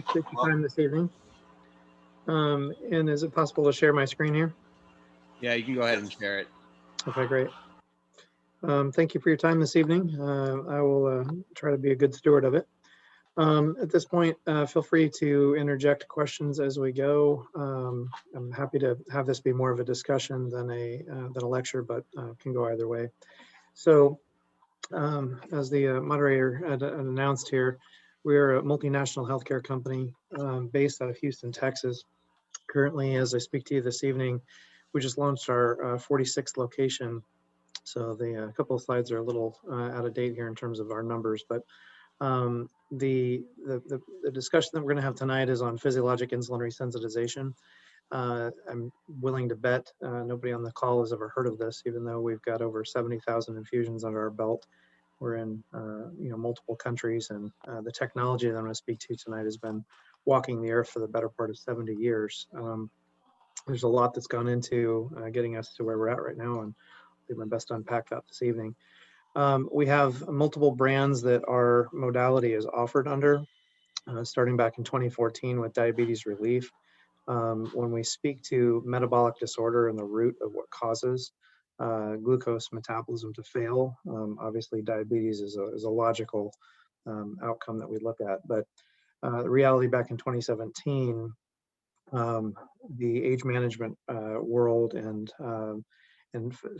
appreciate your time this evening. And is it possible to share my screen here? Yeah, you can go ahead and share it. Okay, great. Thank you for your time this evening. I will try to be a good steward of it. At this point, feel free to interject questions as we go. I'm happy to have this be more of a discussion than a lecture, but can go either way. So, as the moderator had announced here, we are a multinational healthcare company based out of Houston, Texas. Currently, as I speak to you this evening, we just launched our 46th location. So the couple of slides are a little out of date here in terms of our numbers, but the discussion that we're going to have tonight is on physiologic insulin resensitization. I'm willing to bet nobody on the call has ever heard of this, even though we've got over 70,000 infusions under our belt. We're in multiple countries, and the technology that I'm going to speak to tonight has been walking the earth for the better part of 70 years. There's a lot that's gone into getting us to where we're at right now, and I'll do my best to unpack that this evening. We have multiple brands that our modality is offered under, starting back in 2014 with diabetes relief. When we speak to metabolic disorder and the root of what causes glucose metabolism to fail, obviously diabetes is a logical outcome that we look at. But the reality back in 2017, the age management world and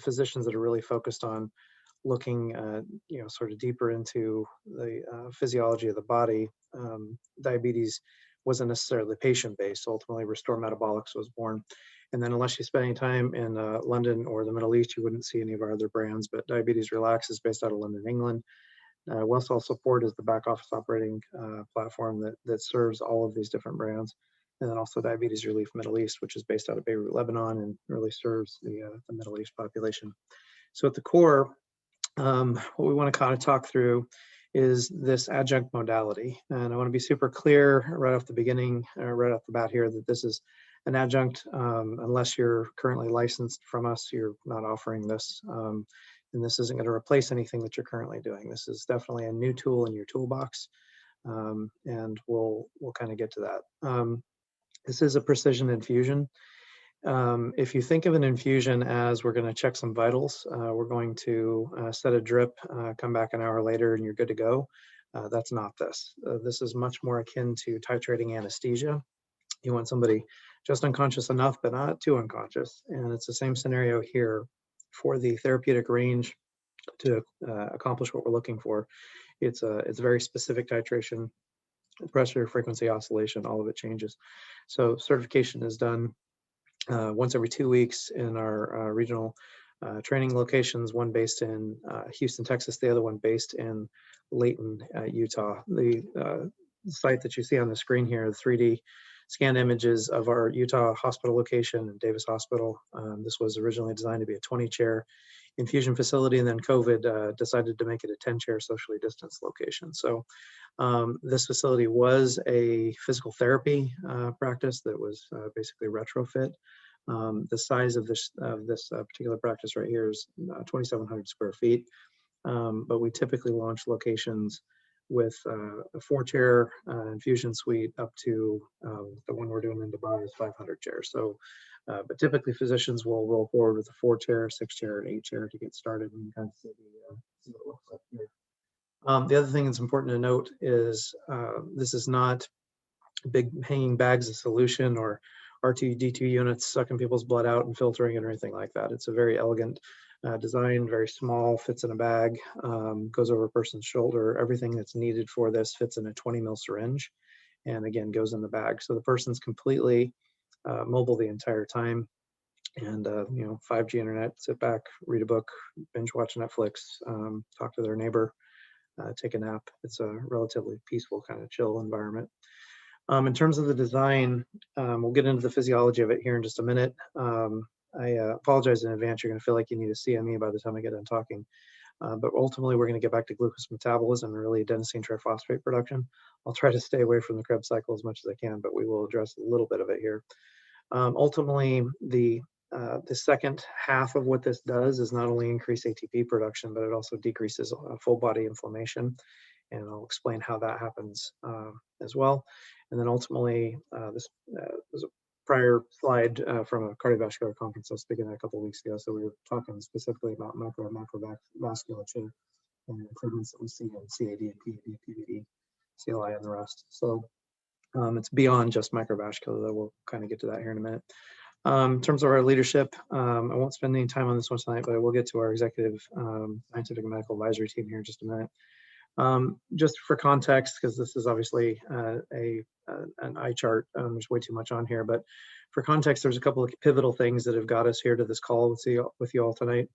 physicians that are really focused on looking sort of deeper into the physiology of the body, diabetes wasn't necessarily patient-based. Ultimately, Restore Metabolics was born. And then unless you spend any time in London or the Middle East, you wouldn't see any of our other brands. But Diabetes Relax is based out of London, England. Westall Support is the back office operating platform that serves all of these different brands. And then also Diabetes Relief Middle East, which is based out of Beirut, Lebanon, and really serves the Middle East population. So at the core, what we want to kind of talk through is this adjunct modality. And I want to be super clear right off the beginning, right off the bat here, that this is an adjunct. Unless you're currently licensed from us, you're not offering this. And this isn't going to replace anything that you're currently doing. This is definitely a new tool in your toolbox. And we'll kind of get to that. This is a precision infusion. If you think of an infusion as we're going to check some vitals, we're going to set a drip, come back an hour later, and you're good to go. That's not this. This is much more akin to titrating anesthesia. You want somebody just unconscious enough, but not too unconscious. And it's the same scenario here for the therapeutic range to accomplish what we're looking for. It's very specific titration, pressure, frequency, oscillation, all of it changes. So certification is done once every 2 weeks in our regional training locations, one based in Houston, Texas, the other one based in Layton, Utah. The site that you see on the screen here, the 3D scanned images of our Utah hospital location and Davis Hospital. This was originally designed to be a 20-chair infusion facility, and then COVID decided to make it a 10-chair socially distanced location. So this facility was a physical therapy practice that was basically retrofit. The size of this particular practice right here is 2,700 square feet, but we typically launch locations with a 4-chair infusion suite up to the one we're doing in Dubai is 500 chairs. So, but typically physicians will roll forward with a 4-chair, 6-chair, and 8-chair to get started, and you kind of see what it looks like here. The other thing that's important to note is this is not big hanging bags of solution or R2D2 units sucking people's blood out and filtering it or anything like that. It's a very elegant design, very small, fits in a bag, goes over a person's shoulder. Everything that's needed for this fits in a 20 ml syringe, and again, goes in the bag. So the person's completely mobile the entire time. And 5G internet, sit back, read a book, binge watch Netflix, talk to their neighbor, take a nap. It's a relatively peaceful kind of chill environment. In terms of the design, we'll get into the physiology of it here in just a minute. I apologize in advance. You're going to feel like you need a CME by the time I get done talking. But ultimately, we're going to get back to glucose metabolism and really adenosine triphosphate production. I'll try to stay away from the Krebs cycle as much as I can, but we will address a little bit of it here. Ultimately, the second half of what this does is not only increase ATP production, but it also decreases full body inflammation. And I'll explain how that happens as well. And then ultimately, this was a prior slide from a cardiovascular conference I was speaking at a couple of weeks ago. So we were talking specifically about macrovasculature and improvements that we see in CAD and PAD, PVD, CLI, and the rest. So it's beyond just microvascular, though. We'll kind of get to that here in a minute. In terms of our leadership, I won't spend any time on this one tonight, but I will get to our executive scientific and medical advisory team here in just a minute. Just for context, because this is obviously an eye chart, there's way too much on here, but for context, there's a couple of pivotal things that have got us here to this call with you all tonight.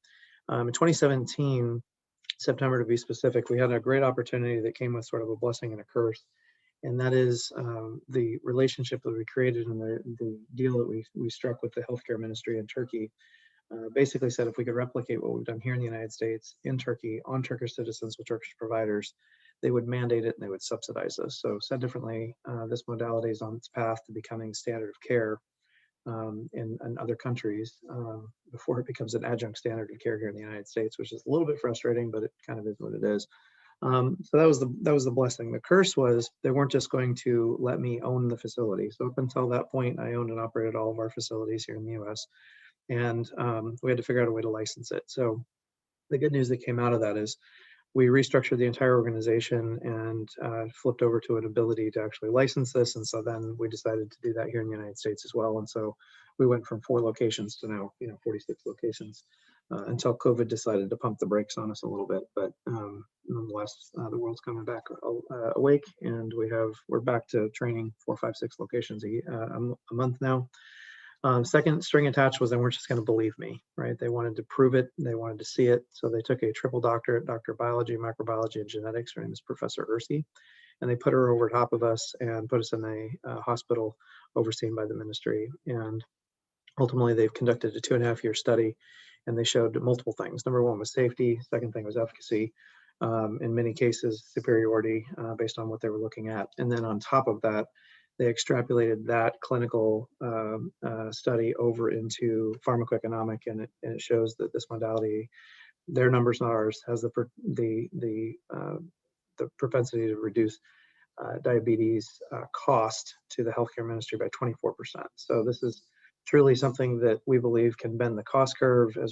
In 2017, September to be specific, we had a great opportunity that came with sort of a blessing and a curse. And that is the relationship that we created and the deal that we struck with the healthcare ministry in Turkey. Basically said if we could replicate what we've done here in the United States, in Turkey, on Turkish citizens with Turkish providers, they would mandate it and they would subsidize us. So said differently, this modality is on its path to becoming standard of care in other countries before it becomes an adjunct standard of care here in the United States, which is a little bit frustrating, but it kind of is what it is. So that was the blessing. The curse was they weren't just going to let me own the facility. So up until that point, I owned and operated all of our facilities here in the U.S. And we had to figure out a way to license it. So the good news that came out of that is we restructured the entire organization and flipped over to an ability to actually license this. And so then we decided to do that here in the United States as well. And so we went from 4 locations to now, 46 locations until COVID decided to pump the brakes on us a little bit. But nonetheless, the world's coming back awake, and we're back to training 4, 5, 6 locations a month now. Second string attached was they weren't just going to believe me, right? They wanted to prove it. They wanted to see it. So they took a triple doctorate, doctor of biology, microbiology, and genetics. Her name is Professor Ursi. And they put her over top of us and put us in a hospital overseen by the ministry. And ultimately, they've conducted a 2.5-year study, and they showed multiple things. Number one was safety. Second thing was efficacy. In many cases, superiority based on what they were looking at. And then on top of that, they extrapolated that clinical study over into pharmacoeconomic, and it shows that this modality, their numbers, not ours, has the propensity to reduce diabetes cost to the healthcare ministry by 24%. So this is truly something that we believe can bend the cost curve as well.